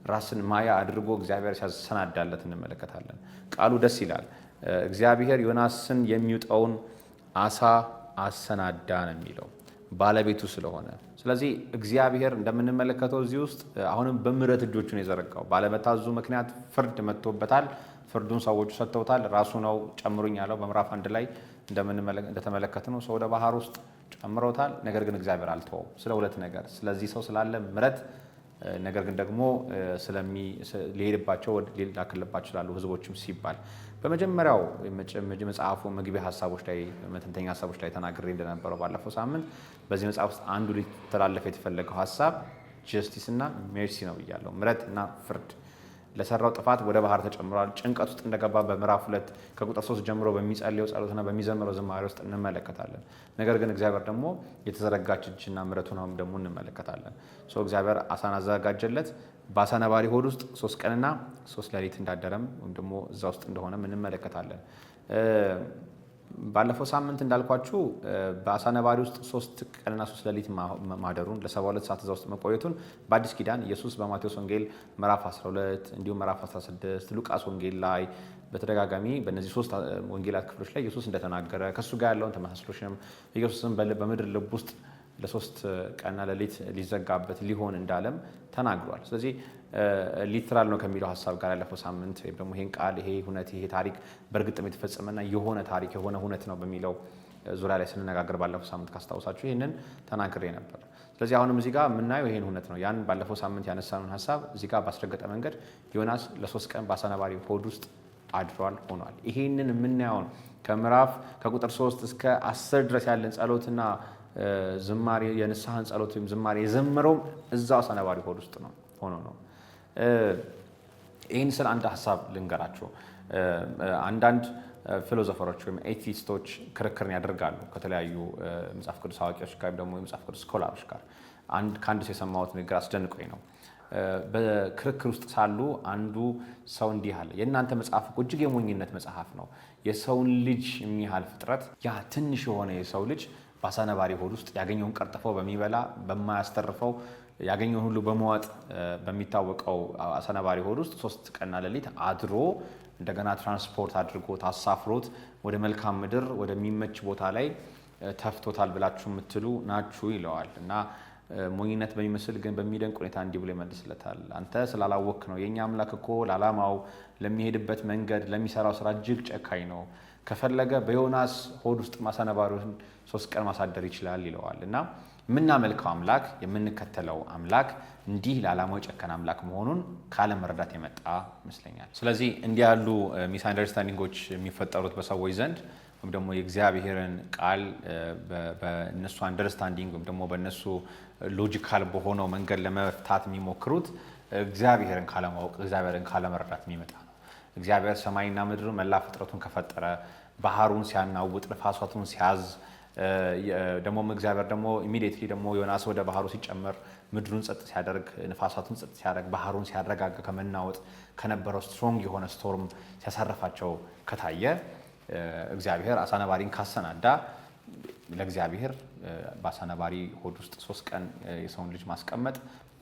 Speaker 1: ራስን ማያ አድርጎ እግዚአብሔር ሲያሰናዳለት እንመለከታለን። ቃሉ ደስ ይላል። እግዚአብሔር ዮናስን የሚውጠውን አሳ አሰናዳ ነው የሚለው ባለቤቱ ስለሆነ። ስለዚህ እግዚአብሔር እንደምንመለከተው እዚህ ውስጥ አሁንም በምሕረት እጆቹን የዘረጋው ባለመታዘዙ ምክንያት ፍርድ መጥቶበታል። ፍርዱን ሰዎቹ ሰጥተውታል። ራሱ ነው ጨምሩኝ ያለው። በምዕራፍ 1 ላይ እንደተመለከትነው ሰው ወደ ባህር ውስጥ ጨምረውታል። ነገር ግን እግዚአብሔር አልተወውም ስለ ሁለት ነገር፣ ስለዚህ ሰው ስላለ ምሕረት፣ ነገር ግን ደግሞ ሊሄድባቸው ሊላክልባቸው ስላሉ ህዝቦችም ሲባል በመጀመሪያው መጽሐፉ መግቢያ ሀሳቦች ላይ መተንተኛ ሀሳቦች ላይ ተናግሬ እንደነበረው ባለፈው ሳምንት በዚህ መጽሐፍ ውስጥ አንዱ ሊተላለፍ የተፈለገው ሀሳብ ጀስቲስ እና ሜርሲ ነው ብያለሁ። ምሕረት እና ፍርድ ለሰራው ጥፋት ወደ ባህር ተጨምሯል። ጭንቀት ውስጥ እንደገባ በምዕራፍ 2 ከቁጥር 3 ጀምሮ በሚጸልየው ጸሎትና በሚዘምረው ዝማሬ ውስጥ እንመለከታለን። ነገር ግን እግዚአብሔር ደግሞ የተዘረጋች እጅና ምሕረቱን ደግሞ እንመለከታለን። እግዚአብሔር አሳን አዘጋጀለት። በአሳ ነባሪ ሆድ ውስጥ 3 ቀንና 3 ሌሊት እንዳደረም ወይም ደግሞ እዛ ውስጥ እንደሆነም እንመለከታለን። ባለፈው ሳምንት እንዳልኳችሁ በአሳ ነባሪ ውስጥ 3 ቀንና 3 ሌሊት ማደሩን ለ72 ሰዓት እዛ ውስጥ መቆየቱን በአዲስ ኪዳን ኢየሱስ በማቴዎስ ወንጌል ምዕራፍ 12 እንዲሁም ምዕራፍ 16 ሉቃስ ወንጌል ላይ በተደጋጋሚ በእነዚህ 3 ወንጌላት ክፍሎች ላይ ኢየሱስ እንደተናገረ ከእሱ ጋር ያለውን ተመሳስሎችንም ኢየሱስም በምድር ልብ ውስጥ ለ3 ቀንና ሌሊት ሊዘጋበት ሊሆን እንዳለም ተናግሯል። ስለዚህ ሊትራል ነው ከሚለው ሀሳብ ጋር ያለፈው ሳምንት ወይም ደግሞ ይሄን ቃል ይሄ ሁነት ይሄ ታሪክ በእርግጥም የተፈጸመና የሆነ ታሪክ የሆነ ሁነት ነው በሚለው ዙሪያ ላይ ስንነጋገር ባለፈው ሳምንት ካስታውሳችሁ ይህንን ተናግሬ ነበር። ስለዚህ አሁንም እዚህ ጋር የምናየው ይሄን ሁነት ነው። ያን ባለፈው ሳምንት ያነሳነውን ሀሳብ እዚህ ጋር ባስረገጠ መንገድ ዮናስ ለ3 ቀን በአሳ ነባሪ ሆድ ውስጥ አድሯል ሆኗል። ይሄንን የምናየውን ከቁጥር 3 እስከ 10 ድረስ ያለን ጸሎትና ዝማሬ የንስሐን ጸሎት ወይም ዝማሬ የዘመረውም እዛው አሳ ነባሪ ሆድ ውስጥ ነው ሆኖ ነው። ይህን ስለ አንድ ሀሳብ ልንገራችሁ። አንዳንድ ፊሎዞፈሮች ወይም ኤቲስቶች ክርክርን ያደርጋሉ ከተለያዩ መጽሐፍ ቅዱስ አዋቂዎች ጋር ደግሞ የመጽሐፍ ቅዱስ ስኮላሮች ጋር። ከአንድ ሰው የሰማሁት ንግግር አስደንቆኝ ነው። በክርክር ውስጥ ሳሉ አንዱ ሰው እንዲህ አለ፣ የእናንተ መጽሐፍ እኮ እጅግ የሞኝነት መጽሐፍ ነው። የሰውን ልጅ የሚያህል ፍጥረት ያ ትንሽ የሆነ የሰው ልጅ በአሳ ነባሪ ሆድ ውስጥ ያገኘውን ቀርጥፈው በሚበላ በማያስተርፈው ያገኘውን ሁሉ በመዋጥ በሚታወቀው አሳ ነባሪ ሆድ ውስጥ 3 ቀንና ሌሊት አድሮ እንደገና ትራንስፖርት አድርጎት አሳፍሮት ወደ መልካም ምድር ወደሚመች ቦታ ላይ ተፍቶታል ብላችሁ የምትሉ ናችሁ ይለዋል። እና ሞኝነት በሚመስል ግን በሚደንቅ ሁኔታ እንዲህ ብሎ ይመልስለታል። አንተ ስላላወቅ ነው። የእኛ አምላክ እኮ ለዓላማው ለሚሄድበት መንገድ ለሚሰራው ስራ እጅግ ጨካኝ ነው። ከፈለገ በዮናስ ሆድ ውስጥ አሳ ነባሪውን 3 ቀን ማሳደር ይችላል ይለዋል። እና የምናመልከው አምላክ የምንከተለው አምላክ እንዲህ ለዓላማው የጨከነ አምላክ መሆኑን ካለመረዳት የመጣ ይመስለኛል። ስለዚህ እንዲህ ያሉ ሚስ አንደርስታንዲንጎች የሚፈጠሩት በሰዎች ዘንድ ወይም ደግሞ የእግዚአብሔርን ቃል በእነሱ አንደርስታንዲንግ ወይም ደግሞ በእነሱ ሎጂካል በሆነው መንገድ ለመፍታት የሚሞክሩት እግዚአብሔርን ካለማወቅ እግዚአብሔርን ካለመረዳት የሚመጣ ነው። እግዚአብሔር ሰማይና ምድር መላ ፍጥረቱን ከፈጠረ ባህሩን ሲያናውጥ ነፋሳቱን ሲያዝ ደግሞ እግዚአብሔር ደግሞ ኢሚዲየትሊ ደግሞ ዮናስ ወደ ባህሩ ሲጨመር ምድሩን ጸጥ ሲያደርግ ነፋሳቱን ጸጥ ሲያደርግ ባህሩን ሲያረጋጋ ከመናወጥ ከነበረው ስትሮንግ የሆነ ስቶርም ሲያሳርፋቸው ከታየ እግዚአብሔር አሳ ነባሪን ካሰናዳ ለእግዚአብሔር በአሳ ነባሪ ሆድ ውስጥ 3 ቀን የሰውን ልጅ ማስቀመጥ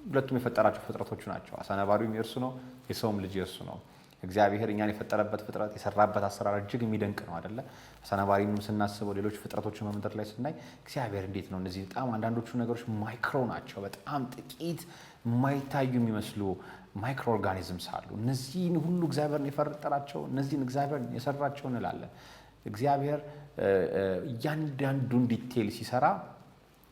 Speaker 1: ሁለቱም የፈጠራቸው ፍጥረቶቹ ናቸው። አሳ ነባሪውም የእርሱ ነው፣ የሰውም ልጅ የእርሱ ነው። እግዚአብሔር እኛን የፈጠረበት ፍጥረት የሰራበት አሰራር እጅግ የሚደንቅ ነው አይደለ? አሳ ነባሪንም ስናስበው ሌሎች ፍጥረቶችን በምድር ላይ ስናይ እግዚአብሔር እንዴት ነው እነዚህ በጣም አንዳንዶቹ ነገሮች ማይክሮ ናቸው፣ በጣም ጥቂት የማይታዩ የሚመስሉ ማይክሮ ኦርጋኒዝምስ አሉ። እነዚህን ሁሉ እግዚአብሔር የፈጠራቸው እነዚህን እግዚአብሔር የሰራቸው እንላለን። እግዚአብሔር እያንዳንዱን ዲቴል ሲሰራ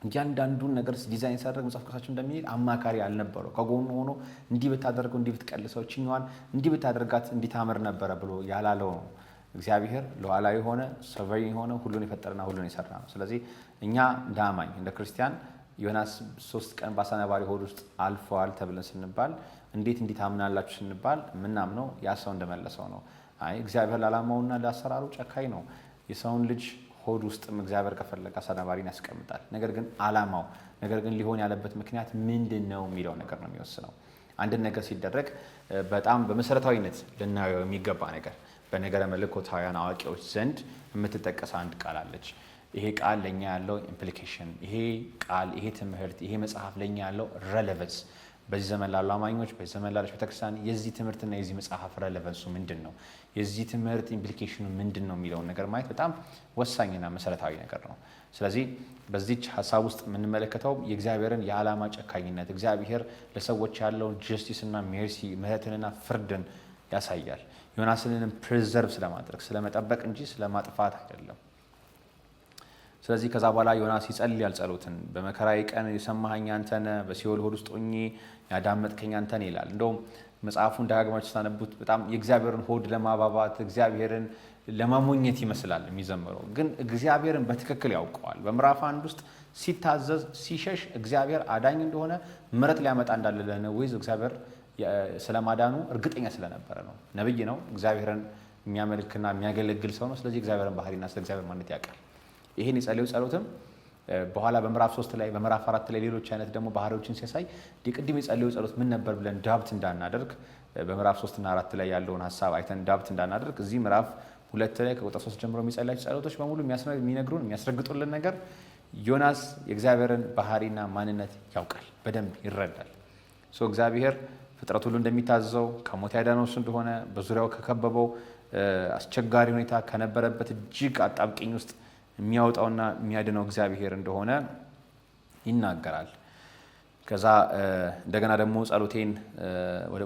Speaker 1: እያንዳንዱን ነገር ዲዛይን ሲያደርግ መጽሐፍ ቅዱሳችን እንደሚል አማካሪ አልነበረው። ከጎኑ ሆኖ እንዲህ ብታደርገው እንዲህ ብትቀልሰው ችኛዋን እንዲህ ብታደርጋት እንዲታመር ነበረ ብሎ ያላለው ነው። እግዚአብሔር ሉዓላዊ ሆነ ሶቨሬን ሆነ ሁሉን የፈጠረና ሁሉን የሰራ ነው። ስለዚህ እኛ እንደ አማኝ እንደ ክርስቲያን ዮናስ 3 ቀን በአሳ ነባሪ ሆድ ውስጥ አልፈዋል ተብለን ስንባል እንዴት ታምናላችሁ ስንባል የምናምነው ያ ሰው እንደመለሰው ነው። አይ እግዚአብሔር ለዓላማውና ለአሰራሩ ጨካኝ ነው። የሰውን ልጅ ሆድ ውስጥም እግዚአብሔር ከፈለገ አሳ ነባሪን ያስቀምጣል። ነገር ግን ሊሆን ያለበት ምክንያት ምንድነው የሚለው ነገር ነው የሚወስነው። አንድን ነገር ሲደረግ በጣም በመሰረታዊነት ልናየው የሚገባ ነገር በነገረ መለኮታውያን አዋቂዎች ዘንድ የምትጠቀስ አንድ ቃል አለች። ይሄ ቃል ለኛ ያለው ኢምፕሊኬሽን፣ ይሄ ቃል፣ ይሄ ትምህርት፣ ይሄ መጽሐፍ ለኛ ያለው ሬሌቫንስ በዚህ ዘመን ላሉ አማኞች በዚህ ዘመን ላለች ቤተክርስቲያን የዚህ ትምህርትና የዚህ መጽሐፍ ሬሌቫንሱ ምንድነው? የዚህ ትምህርት ኢምፕሊኬሽኑ ምንድነው የሚለውን ነገር ማየት በጣም ወሳኝና መሰረታዊ ነገር ነው። ስለዚህ በዚች ሐሳብ ውስጥ የምንመለከተው የእግዚአብሔርን የዓላማ ጨካኝነት፣ እግዚአብሔር ለሰዎች ያለውን ጀስቲስና ሜርሲ ምህረትንና ፍርድን ያሳያል። ዮናስንም ፕሪዘርቭ ስለማድረግ ስለመጠበቅ እንጂ ስለማጥፋት አይደለም። ስለዚህ ከዛ በኋላ ዮናስ ይጸልያል ጸሎትን። በመከራዬ ቀን የሰማኸኝ አንተ ነህ፣ በሲኦል ሆድ ውስጥ ሆኜ ያዳመጥከኝ አንተ ነህ ይላል። እንደውም መጽሐፉን ደጋግማችሁ ስታነቡት በጣም የእግዚአብሔርን ሆድ ለማባባት እግዚአብሔርን ለማሞኘት ይመስላል የሚዘምረው፣ ግን እግዚአብሔርን በትክክል ያውቀዋል። በምዕራፍ 1 ውስጥ ሲታዘዝ ሲሸሽ እግዚአብሔር አዳኝ እንደሆነ ምሕረት ሊያመጣ እንዳለ ለነዌ እግዚአብሔር ስለማዳኑ እርግጠኛ ስለነበረ ነው። ነብይ ነው፣ እግዚአብሔርን የሚያመልክና የሚያገለግል ሰው ነው። ስለዚህ እግዚአብሔርን ባህሪና ስለ እግዚአብሔር ማንነት ያውቃል። ይሄን የጸለየው ጸሎትም በኋላ በምዕራፍ 3 ላይ በምዕራፍ 4 ላይ ሌሎች አይነት ደግሞ ባህሪዎችን ሲያሳይ ቅድም የጸለየው ጸሎት ምን ነበር ብለን ዳብት እንዳናደርግ በምዕራፍ 3 እና 4 ላይ ያለውን ሐሳብ አይተን ዳብት እንዳናደርግ እዚህ ምዕራፍ 2 ላይ ከቁጥር 3 ጀምሮ የሚጸለያቸው ጸሎቶች በሙሉ የሚነግሩን የሚያስረግጡልን ነገር ዮናስ የእግዚአብሔርን ባህሪና ማንነት ያውቃል፣ በደንብ ይረዳል። እግዚአብሔር ፍጥረት ሁሉ እንደሚታዘዘው ከሞት ያዳነው እሱ እንደሆነ በዙሪያው ከከበበው አስቸጋሪ ሁኔታ ከነበረበት እጅግ አጣብቂኝ ውስጥ የሚያወጣውና የሚያድነው እግዚአብሔር እንደሆነ ይናገራል። ከዛ እንደገና ደግሞ ጸሎቴን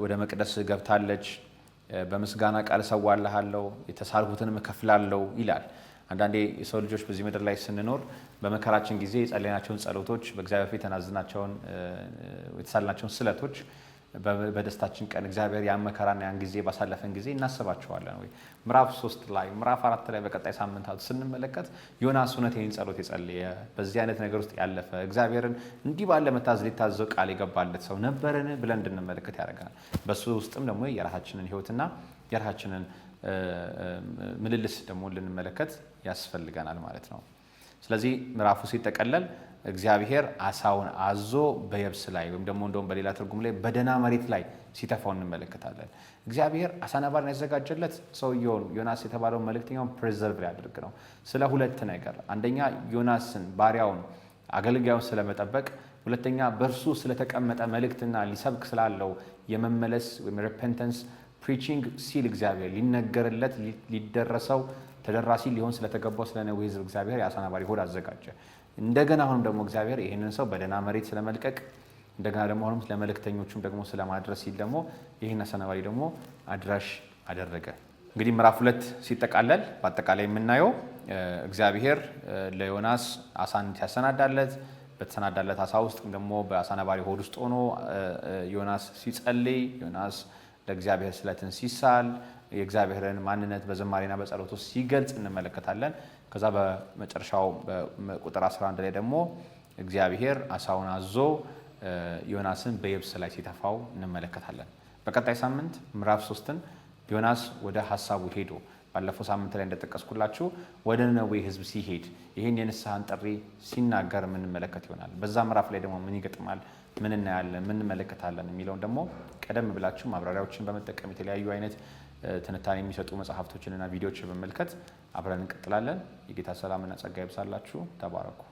Speaker 1: ወደ መቅደስ ገብታለች፣ በምስጋና ቃል እሰዋልሃለሁ፣ የተሳልሁትንም እከፍላለሁ ይላል። አንዳንዴ የሰው ልጆች በዚህ ምድር ላይ ስንኖር በመከራችን ጊዜ የጸለይናቸውን ጸሎቶች በእግዚአብሔር ፊት የተሳልናቸውን ስለቶች በደስታችን ቀን እግዚአብሔር ያን መከራና ያን ጊዜ ባሳለፈን ጊዜ እናስባቸዋለን ወይ? ምዕራፍ 3 ላይ ምዕራፍ 4 ላይ በቀጣይ ሳምንታት ስንመለከት ዮናስ እውነተኛን ጸሎት የጸለየ በዚህ አይነት ነገር ውስጥ ያለፈ እግዚአብሔርን እንዲህ ባለ መታዘዝ ሊታዘው ቃል የገባለት ሰው ነበርን ብለን እንድንመለከት ያደርገናል። በሱ ውስጥም ደግሞ የራሳችንን ህይወትና የራሳችንን ምልልስ ደግሞ ልንመለከት ያስፈልገናል ማለት ነው። ስለዚህ ምዕራፉ ሲጠቀለል እግዚአብሔር አሳውን አዞ በየብስ ላይ ወይም ደግሞ እንደውም በሌላ ትርጉም ላይ በደህና መሬት ላይ ሲተፋው እንመለከታለን። እግዚአብሔር አሳ ነባሪን ያዘጋጀለት ሰውየውን ዮናስ የተባለውን መልእክተኛውን ፕሬዘርቭ ሊያደርግ ነው። ስለ ሁለት ነገር፣ አንደኛ ዮናስን ባሪያውን አገልጋዩን ስለመጠበቅ፣ ሁለተኛ በእርሱ ስለተቀመጠ መልእክትና ሊሰብክ ስላለው የመመለስ ወይም ሪፔንተንስ ፕሪቺንግ ሲል እግዚአብሔር ሊነገርለት ሊደረሰው ተደራሲ ሊሆን ስለተገባው ስለ ነዌ ሕዝብ እግዚአብሔር የአሳ ነባሪ ሆድ አዘጋጀ። እንደገና አሁንም ደግሞ እግዚአብሔር ይህንን ሰው በደህና መሬት ስለመልቀቅ እንደገና ደግሞ አሁንም ለመልእክተኞቹም ደግሞ ስለማድረስ ሲል ደግሞ ይህን አሳ ነባሪ ደግሞ አድራሽ አደረገ። እንግዲህ ምዕራፍ 2 ሲጠቃለል በአጠቃላይ የምናየው እግዚአብሔር ለዮናስ አሳን ሲያሰናዳለት በተሰናዳለት አሳ ውስጥ ደግሞ በአሳ ነባሪ ሆድ ውስጥ ሆኖ ዮናስ ሲጸልይ፣ ዮናስ ለእግዚአብሔር ስለትን ሲሳል፣ የእግዚአብሔርን ማንነት በዝማሬና በጸሎት ውስጥ ሲገልጽ እንመለከታለን። ከዛ በመጨረሻው በቁጥር 11 ላይ ደግሞ እግዚአብሔር አሳውን አዞ ዮናስን በየብስ ላይ ሲተፋው እንመለከታለን። በቀጣይ ሳምንት ምዕራፍ 3ን ዮናስ ወደ ሐሳቡ ሄዶ ባለፈው ሳምንት ላይ እንደጠቀስኩላችሁ ወደ ነዌ ሕዝብ ሲሄድ ይህን የንስሐን ጥሪ ሲናገር የምንመለከት ይሆናል። በዛ ምዕራፍ ላይ ደግሞ ምን ይገጥማል፣ ምን እናያለን፣ ምን እንመለከታለን የሚለውን ደግሞ ቀደም ብላችሁ ማብራሪያዎችን በመጠቀም የተለያዩ አይነት ትንታኔ የሚሰጡ መጽሐፍቶችንና ቪዲዮዎችን በመመልከት አብረን እንቀጥላለን። የጌታ ሰላምና ጸጋ ይብዛላችሁ። ተባረኩ።